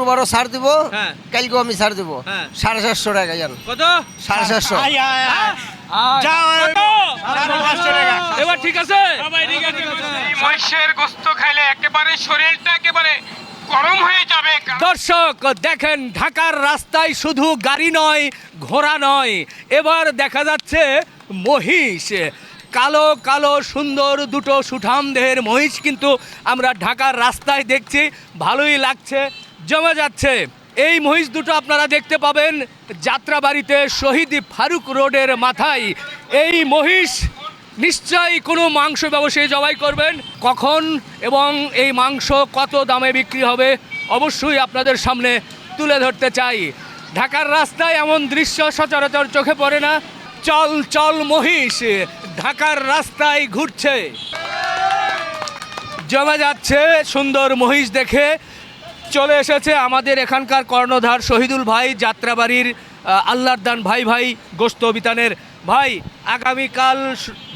শুক্রবারও ছাড় দিব, হ্যাঁ। কালকেও আমি ছাড় দিব। হ্যাঁ। 750 টাকা জান। কত? 750। এবার ঠিক আছে। মহিষের গোস্ত খাইলে একেবারে শরীরটা একেবারে গরম হয়ে যাবে। দর্শক দেখেন, ঢাকার রাস্তায় শুধু গাড়ি নয়, ঘোড়া নয়, এবার দেখা যাচ্ছে মহিষ। কালো কালো সুন্দর দুটো সুঠাম দেহের মহিষ কিন্তু আমরা ঢাকার রাস্তায় দেখছি, ভালোই লাগছে, জমে যাচ্ছে। এই মহিষ দুটো আপনারা দেখতে পাবেন যাত্রাবাড়িতে শহীদ ফারুক রোডের মাথায়। এই মহিষ নিশ্চয়ই কোনো মাংস ব্যবসায়ী জবাই করবেন। কখন এবং এই মাংস কত দামে বিক্রি হবে অবশ্যই আপনাদের সামনে তুলে ধরতে চাই। ঢাকার রাস্তায় এমন দৃশ্য সচরাচর চোখে পড়ে না। চল চল মহিষ ঢাকার রাস্তায় ঘুরছে, জমে যাচ্ছে সুন্দর মহিষ দেখে। চলে এসেছে আমাদের এখানকার কর্ণধার শহীদুল ভাই, যাত্রাবাড়ির আল্লাহর দান ভাই ভাই গোস্ত বিতানের ভাই। আগামীকাল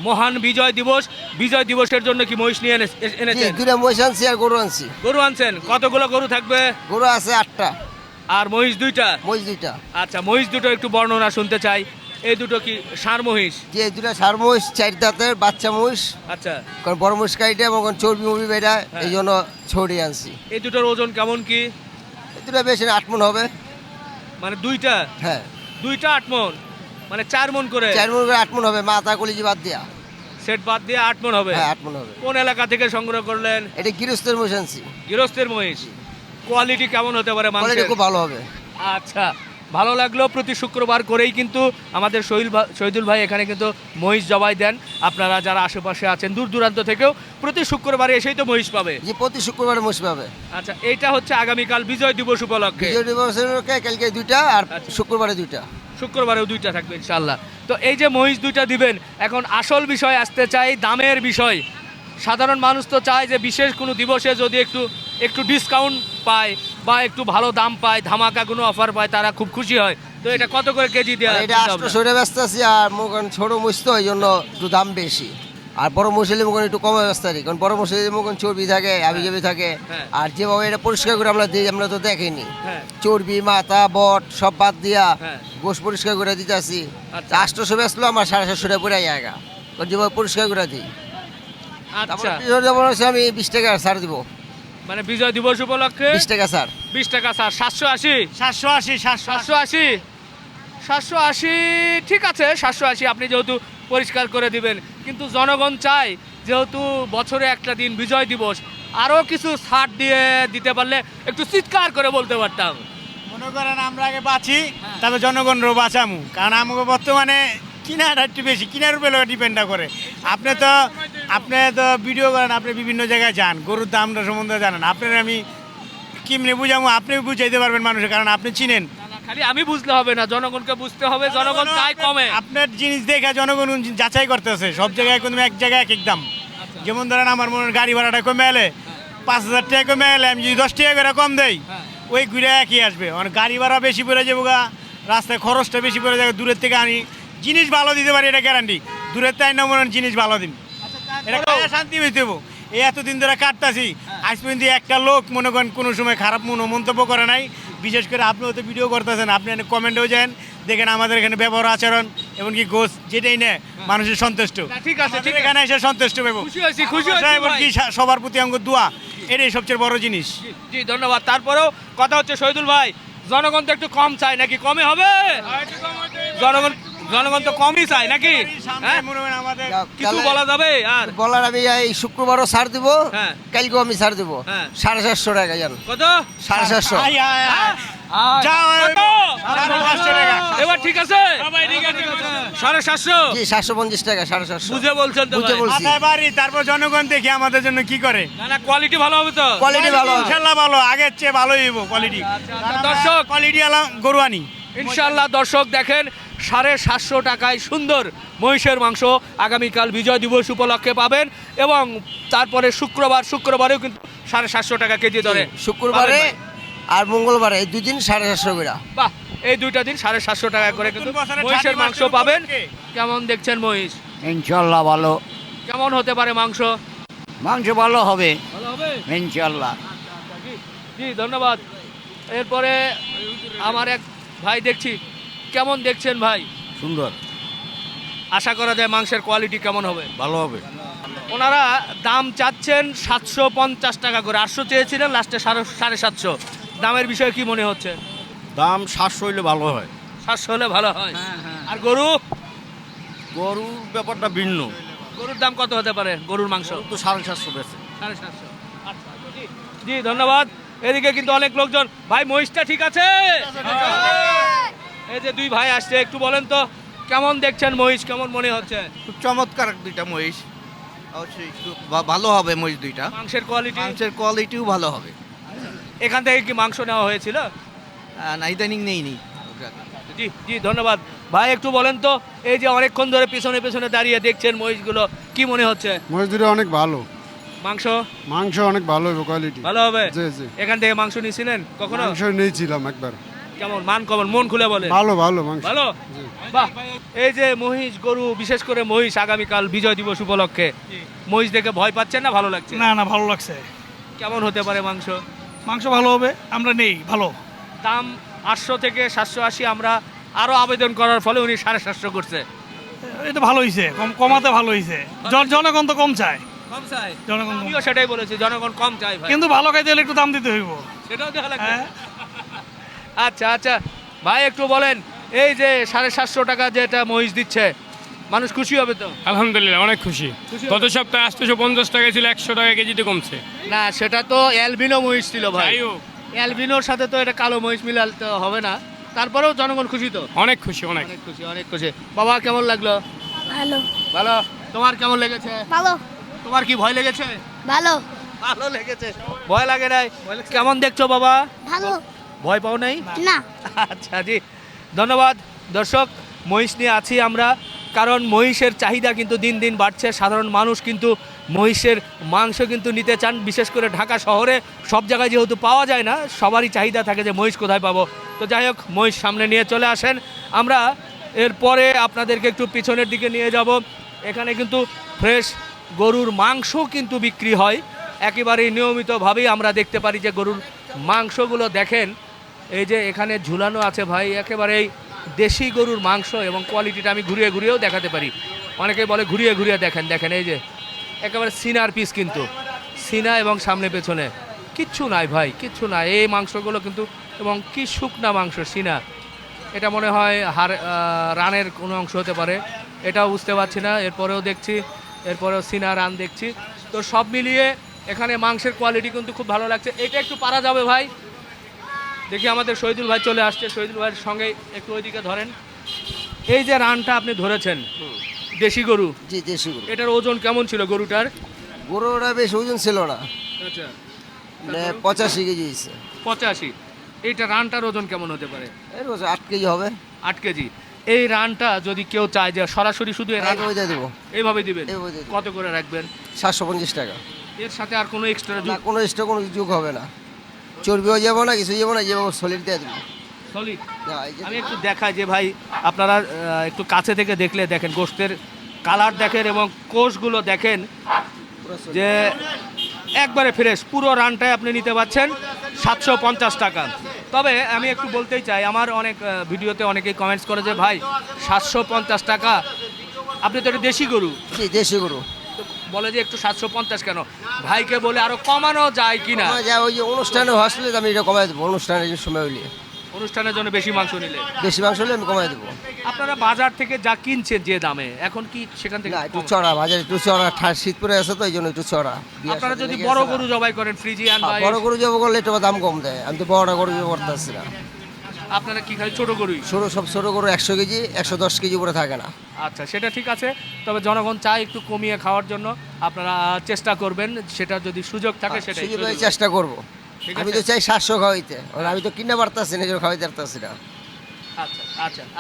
মহান বিজয় দিবস, বিজয় দিবসের জন্য কি মহিষ নিয়ে এনেছেন? দুটা মহিষ আনছি আর গরু আনছি। গরু আনছেন? কতগুলো গরু থাকবে? গরু আছে 8টা আর মহিষ 2টা। মহিষ 2টা। আচ্ছা, মহিষ দুটো একটু বর্ণনা শুনতে চাই। এই দুটো কি ষাঁড় মহিষ? যে এই দুটা ষাঁড় মহিষ, 4 দাঁতের বাচ্চা মহিষ। আচ্ছা, কারণ বড় মহিষ কাইটে এবং চর্বি মর্বি বেড়া, হ্যাঁ। এই জন্য ছড়িয়ে আনছি। এই দুটোর ওজন কেমন কি? এই দুটা বেশি না, 8 মণ হবে। মানে 2টা? হ্যাঁ, 2টা 8 মণ, মানে 4 মণ করে। 4 মণ করে 8 মণ হবে, মাথা কলিজি বাদ দিয়া। সেট বাদ দিয়ে 8 মণ হবে। হ্যাঁ, 8 মণ হবে। কোন এলাকা থেকে সংগ্রহ করলেন? এটা গৃহস্থের মহিষ আনছি। গৃহস্থের মহিষ। কোয়ালিটি কেমন হতে পারে কোয়ালিটি মাংসের? খুব ভালো হবে। আচ্ছা, ভালো লাগলো। প্রতি শুক্রবার করেই কিন্তু আমাদের শহীদুল ভাই এখানে কিন্তু মহিষ জবাই দেন। আপনারা যারা আশেপাশে আছেন দূর দূরান্ত থেকেও প্রতি শুক্রবারে এসেই তো মহিষ পাবে। যে প্রতি শুক্রবারে মহিষ পাবে। আচ্ছা, এইটা হচ্ছে আগামীকাল বিজয় দিবস উপলক্ষে। বিজয় দিবসের কালকে 2টা আর আচ্ছা। শুক্রবারে 2টা। শুক্রবারেও 2টা থাকবে ইনশাল্লাহ। তো এই যে মহিষ 2টা দিবেন, এখন আসল বিষয় আসতে চাই, দামের বিষয়। সাধারণ মানুষ তো চায় যে বিশেষ কোনো দিবসে যদি একটু ডিসকাউন্ট পায় বা একটু ভালো দাম পায়, ধামাকা কোনো অফার পায়, তারা খুব খুশি হয়। তো এটা কত করে কেজি দেওয়া? এটা 800 ব্যস্ত আছি, আর মোকান ছোট মহিষ তো এই জন্য একটু দাম বেশি। আর বড় মহিষের মোকান একটু কমে ব্যস্ত আছি, কারণ বড় মহিষের মোকান চর্বি থাকে, আবিজাবি থাকে। হ্যাঁ। আর যেভাবে এটা পরিষ্কার করে আমরা দিই, আমরা তো দেখিনি। হ্যাঁ। চর্বি, মাথা, বট সব বাদ দিয়া হ্যাঁ। গোশ পরিষ্কার করে দিতে আসি। আচ্ছা। 800 ব্যস্ত আমার 750 টাকা পড়ে জায়গা, কারণ যেভাবে পরিষ্কার করে দিই। তারপর আচ্ছা, বিজয় যেমন আছে, আমি 20 টাকা ছাড় দিব। মানে বিজয় দিবস উপলক্ষে 20 টাকা ছাড়। 20 টাকা স্যার। 780 780 780 ঠিক আছে। 780 আপনি যেহেতু পরিষ্কার করে দিবেন, কিন্তু জনগণ চায় যেহেতু বছরে একটা দিন বিজয় দিবস, আরও কিছু ছাড় দিয়ে দিতে পারলে একটু চিৎকার করে বলতে পারতাম। মনে করেন আমরা আগে বাঁচি, তবে জনগণেরও বাঁচামু, কারণ আমাকে বর্তমানে কিনাটা একটু বেশি, কিনার উপরে ডিপেন্ড করে। আপনি তো ভিডিও করেন, আপনি বিভিন্ন জায়গায় যান, গরুর দামটা সম্বন্ধে জানেন। আপনার আমি কেমনি বুঝামু, আপনি বুঝাইতে পারবেন মানুষের, কারণ আপনি চিনেন। খালি আমি বুঝলে হবে না, জনগণকে বুঝতে হবে। জনগণ চাই কমে। আপনার জিনিস দেখে জনগণ যাচাই করতেছে। সব জায়গায় কোনো এক জায়গায় এক এক দাম। যেমন ধরেন আমার মনে হয় গাড়ি ভাড়াটা কমে এলে, 5000 টাকা কমে এলে আমি যদি 10 টাকা করে কম দেই, ওই ঘুরে একই আসবে। মানে গাড়ি ভাড়া বেশি পড়ে যাবো গা, রাস্তায় খরচটা বেশি পড়ে যাবে। দূরের থেকে আনি, জিনিস ভালো দিতে পারি, এটা গ্যারান্টি। দূরের তাই না মনে হয় জিনিস ভালো দিন, এটা খাওয়া শান্তি হইতে দেবো। এই এতদিন ধরে কাটতাছি, আজ পর্যন্ত একটা লোক মনে করেন কোনো সময় খারাপ মন্তব্য করে নাই। বিশেষ করে আপনিও তো ভিডিও করতেছেন, আপনি কমেন্টেও যান, দেখেন আমাদের এখানে ব্যবহার আচরণ এমনকি গোছ যেটাই নেয় মানুষের সন্তুষ্ট। ঠিক আছে, ঠিক আছে। এখানে এসে সন্তুষ্ট পাবো। খুশি হয়েছি, খুশি হয়েছি এমনকি সবার প্রতি অঙ্গ দোয়া, এটাই সবচেয়ে বড় জিনিস। জি, ধন্যবাদ। তারপরেও কথা হচ্ছে শহীদুল ভাই, জনগণ তো একটু কম চায় নাকি? কমে হবে? জনগণ তো কমই চায় নাকি? হ্যাঁ? মনে হয় আমাদের কিছু বলা যাবে আর? বলার আমি এই শুক্রবারও ছাড় দিব, হ্যাঁ। কালকেও আমি ছাড় দিব। হ্যাঁ। 750 টাকা জান। কত? 750। যাও, কত? 750 টাকা। এবার ঠিক আছে? 750? জি, 750 টাকা, 750। বুঝে বলছেন তো বুঝে ভাই? বলছি। মাথায় বাড়ি, তারপর জনগণ দেখি আমাদের জন্য কি করে। না না, কোয়ালিটি ভালো হবে তো? কোয়ালিটি ভালো হবে। ইনশাল্লাহ ভালো, আগের চেয়ে ভালোই হইব কোয়ালিটি। দর্শক, কোয়ালিটি আলা গরু আনি। ইনশাল্লাহ দর্শক দেখেন, 750 টাকায় সুন্দর মহিষের মাংস আগামীকাল বিজয় দিবস উপলক্ষে পাবেন। এবং তারপরে শুক্রবারেও কিন্তু 750 টাকা কেজি ধরে শুক্রবারে পাবেন ভাই। আর মঙ্গলবারে এই 2 দিন 750 করে। বাহ, এই 2টা দিন 750 টাকা করে কিন্তু নতুন বছরের মহিষের 6 মাংস মাসের পাবেন। উপলক্ষে। কেমন দেখছেন মহিষ? ইনশাল্লাহ ভালো, কেমন হতে পারে মাংস? মাংস ভালো হবে ভালো হবে ইনশাল্লাহ। জি, ধন্যবাদ। এরপরে আমার এক ভাই দেখছি, কেমন দেখছেন ভাই? সুন্দর, আশা করা যায় মাংসের কোয়ালিটি কেমন হবে? ভালো হবে। ওনারা দাম চাচ্ছেন 750 টাকা করে, 800 চেয়েছিলেন, লাস্টে 750। দামের বিষয়ে কি মনে হচ্ছে? দাম 700 হইলে ভালো হয়। 700 হলে ভালো হয়। আর গরু, গরুর ব্যাপারটা ভিন্ন, গরুর দাম কত হতে পারে? গরুর মাংস গরু তো 750 বেশি। 750। আচ্ছা, জি ধন্যবাদ। এদিকে কিন্তু অনেক লোকজন। ভাই মহিষটা ঠিক আছে? এই যে দুই ভাই আসছে, একটু বলেন তো কেমন দেখছেন মহিষ, কেমন মনে হচ্ছে? খুব চমৎকার দুইটা মহিষ, অবশ্যই একটু ভালো হবে মহিষ দুইটা। মাংসের কোয়ালিটি, মাংসের কোয়ালিটিও ভালো হবে। এখান থেকে কি মাংস নেওয়া হয়েছিল? না, ইদানিং নেই। জি ধন্যবাদ। ভাই একটু বলেন তো, এই যে অনেকক্ষণ ধরে পেছনে পেছনে দাঁড়িয়ে দেখছেন মহিষগুলো, কি মনে হচ্ছে? মহিষ দুটো অনেক ভালো, মাংস মাংস অনেক ভালো হবে, কোয়ালিটি ভালো হবে। জি জি, এখান থেকে মাংস নিয়েছিলেন কখনো? মাংস নিয়েছিলাম একবার, কেমন মান, কেমন মন খুলে বলে? ভালো ভালো মাংস। ভালো। বাহ, এই যে মহিষ গরু, বিশেষ করে মহিষ আগামীকাল বিজয় দিবস উপলক্ষে মহিষ দেখে ভয় পাচ্ছেন না ভালো লাগছে? না ভালো লাগছে। কেমন হতে পারে মাংস? মাংস ভালো হবে, আমরা নেই ভালো। দাম 800 থেকে 780, আমরা আরো আবেদন করার ফলে উনি 750 করছে। এটা ভালো হয়েছে, কমাতে ভালো হয়েছে। জনগণ তো কম চায়, কম চাই, জনগণ আমিও সেটাই বলেছি, জনগণ কম চাই ভাই, কিন্তু ভালো খাইতে হলে একটু দাম দিতে হইব। সেটাও দেখা লাগবে। হ্যাঁ। আচ্ছা ভাই একটু বলেন, এই যে 750 টাকা যেটা মহিষ দিচ্ছে, মানুষ খুশি হবে তো? আলহামদুলিল্লাহ অনেক খুশি। খুশি গত সপ্তাহে 850 টাকা ছিল, 100 টাকা কেজিতে কমছে। না, সেটা তো অ্যালবিনো মহিষ ছিল ভাই। যাই হোক, অ্যালবিনোর সাথে তো এটা কালো মহিষ মিলাতে হবে না, তারপরেও জনগণ খুশি তো? অনেক খুশি, অনেক। অনেক খুশি। বাবা কেমন লাগলো? ভালো ভালো। তোমার কেমন লেগেছে? ভালো তোমার কি ভয় লেগেছে? ভালো ভালো লেগেছে, ভয় লাগে নাই? কেমন দেখছো বাবা? ভালো ভয় পাও নাই? না আচ্ছা জি ধন্যবাদ। দর্শক, মহিষ নিয়ে আছি আমরা, কারণ মহিষের চাহিদা কিন্তু দিন দিন বাড়ছে। সাধারণ মানুষ কিন্তু মহিষের মাংস কিন্তু নিতে চান, বিশেষ করে ঢাকা শহরে সব জায়গায় যেহেতু পাওয়া যায় না, সবারই চাহিদা থাকে যে মহিষ কোথায় পাবো। তো যাই হোক, মহিষ সামনে নিয়ে চলে আসেন। আমরা এরপরে আপনাদেরকে একটু পিছনের দিকে নিয়ে যাব। এখানে কিন্তু ফ্রেশ গরুর মাংস কিন্তু বিক্রি হয় একেবারেই নিয়মিতভাবেই। আমরা দেখতে পারি যে গরুর মাংসগুলো দেখেন, এই যে এখানে ঝুলানো আছে ভাই, একেবারেই দেশি গরুর মাংস, এবং কোয়ালিটিটা আমি ঘুরিয়ে ঘুরিয়েও দেখাতে পারি। অনেকেই বলে ঘুরিয়ে ঘুরিয়ে দেখেন, এই যে একেবারে সিনার পিস, কিন্তু সিনা এবং সামনে পেছনে কিচ্ছু নাই ভাই, কিচ্ছু নাই এই মাংসগুলো কিন্তু। এবং কি শুকনা মাংস, সিনা, এটা মনে হয় রানের কোনো অংশ হতে পারে, এটাও বুঝতে পারছি না। এরপরেও দেখছি, এরপরেও সিনা রান দেখছি। তো সব মিলিয়ে এখানে মাংসের কোয়ালিটি কিন্তু খুব ভালো লাগছে। এটা একটু পারা যাবে ভাই? দেখি আমাদের শহীদুল ভাই চলে আসছে, শহীদুল ভাইয়ের সঙ্গে একটু ওইদিকে ধরেন। এই যে রানটা আপনি ধরেছেন, দেশি গরু, জি দেশি গরু। এটার ওজন কেমন ছিল গরুটার? গরুটা বেশ ওজন ছিল না, আচ্ছা, মানে 85 কেজি হয়েছে। 85। এইটা রানটার ওজন কেমন হতে পারে? এর ওজন 8 কেজি হবে। 8 কেজি। এই রানটা যদি কেউ চায় যে সরাসরি শুধু এই রান ওই দিয়ে দেবো, এইভাবে দিবেন, এইভাবে দিয়ে দেবো। কত করে রাখবেন? 750 টাকা। এর সাথে আর কোনো এক্সট্রা না, কোনো এক্সট্রা কোনো যোগ হবে না, চর্বিও যাবো না, কিছু যাবো না, যেভাবে সলিড দিয়ে দেবো। সলিড? না, এই যে- আমি একটু দেখাই যে ভাই, আপনারা একটু কাছে থেকে দেখলে দেখেন, গোশতের কালার দেখেন এবং কোষগুলো দেখেন যে একবারে ফ্রেশ। পুরো রানটাই আপনি নিতে পারছেন 750 টাকা। তবে আমি একটু বলতেই চাই, আমার অনেক ভিডিওতে অনেকেই কমেন্টস করে যে ভাই 750 টাকা, আপনি তো এটা দেশি গরু, জি দেশি গরু। তো বলে যে একটু 750 কেন? ভাইকে বলে আরো কমানো যায় কিনা, আমরা যা ওই যে অনুষ্ঠানে হসপিটালে আমি এটা কমাই দেবো, অনুষ্ঠানের সময় হইলে অনুষ্ঠানের জন্য বেশি মাংস নিলে। বেশি মাংস হলে আমি কমাই দেবো। আপনারা বাজার থেকে যা কিনছেন যে দামে, এখন কি সেখান থেকে না, একটু কম? চড়া, বাজারে একটু চড়া, শীত পরে আছে তো এই জন্য একটু চড়া। বিয়ার আপনারা সাথে যদি লেগে বড় আছে না। গরু জবাই করেন, ফ্রিজিয়ান বা বড় গরু যাবো করলে একটু দাম কম দেয়, আমি তো বড় গরু যাবো করতেছি না। আপনারা কি খালি ছোট গরুই? সব ছোট গরু 100 কেজি 110 কেজি উপরে থাকে না। আচ্ছা, সেটা ঠিক আছে। তবে জনগণ চায় একটু কমিয়ে খাওয়ার জন্য, আপনারা চেষ্টা করবেন, সেটা যদি সুযোগ থাকে সেটাই। সুযোগ হয় চেষ্টা করবো। ঠিক আমি আছে। তো চাই 700 খাওয়াইতে, আমি তো কিনে পারতাছি না, খাওয়াইতে পারতাছি না।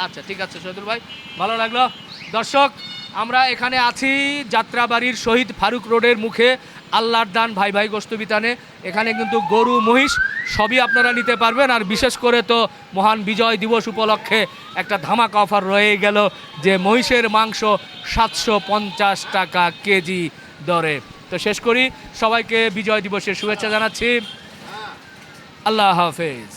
আচ্ছা ঠিক আছে শহীদুল ভাই, ভালো লাগলো। দর্শক, আমরা এখানে আছি যাত্রাবাড়ির শহীদ ফারুক রোডের মুখে, আল্লাহর দান ভাই ভাই গোশত বিতানে। এখানে কিন্তু গরু মহিষ সবই আপনারা নিতে পারবেন। আর বিশেষ করে তো মহান বিজয় দিবস উপলক্ষে একটা ধামাকা অফার রয়ে গেল, যে মহিষের মাংস 750 টাকা কেজি দরে। তো শেষ করি, সবাইকে বিজয় দিবসের শুভেচ্ছা জানাচ্ছি। আল্লাহ হাফেজ।